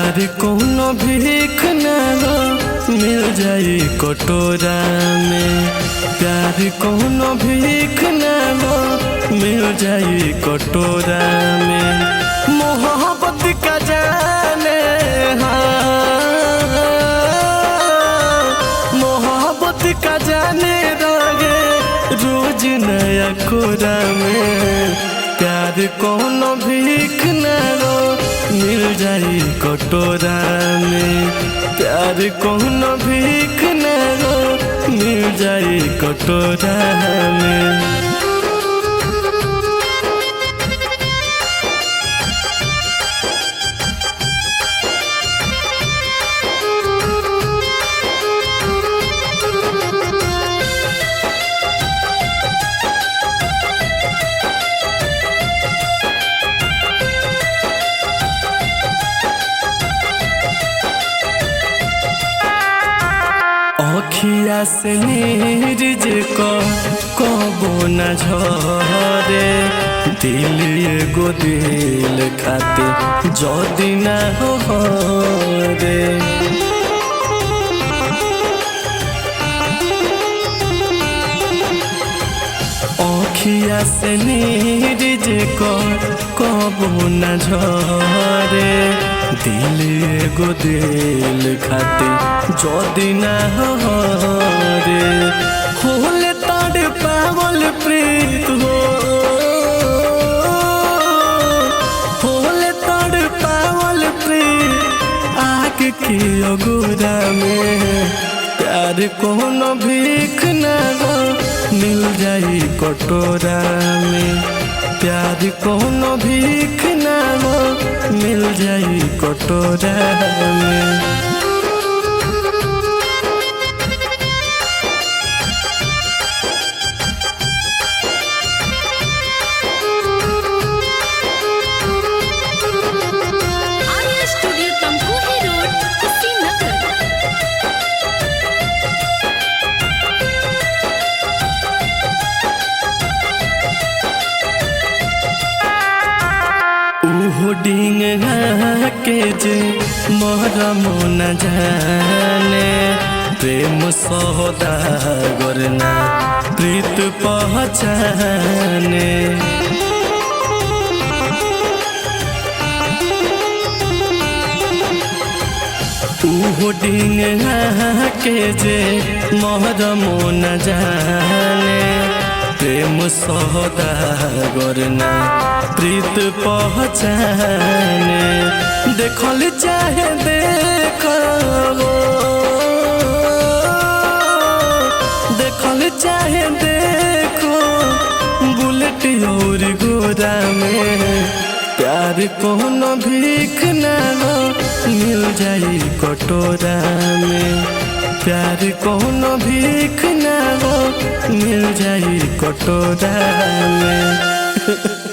प्यार कोनो भीख ना हो मिल जाई कटोरा में। प्यार कोनो भीख ना हो मिल जाई कटोरा में। मोहब्बत का जाने मोहब्बत का जाने रगे रोज नया कोरा में। प्यार कोनो भीख ना हो मिल जाई कटोरा में। प्यार कोनो भीख ना हो मिल जाई कटोरा में। अखिया से नीर को कबो न झरे। दिल एगो दिल खाते जदी न हो रे। अखिया से नीर को कबो न झरे। दिल एगो दिल खाते जदी न हो रे। होले ताड़ पावल प्रीत हो। होले ताड़ पावल प्रीत आग की अगोरा में। प्यार कोनो भीख ना हो मिल जाई कटोरा में। प्यार कोनो भीख ना हो मिल जाई कटोरा में। डिंग के जे मरम न जाने। प्रेम सौदागर ना प्रीत पहचाने। डिंग के जे मरम न जाने। प्रेम सौदागर ना प्रीत पहचाने। देखल चाहे देखो देखल चाहे देखो बुलेट और गोरा में। प्यार कोनो भीख ना हो मिल जाई कटोरा में। प्यार कोनो भीख ना हो मिल जाई कटोरा में।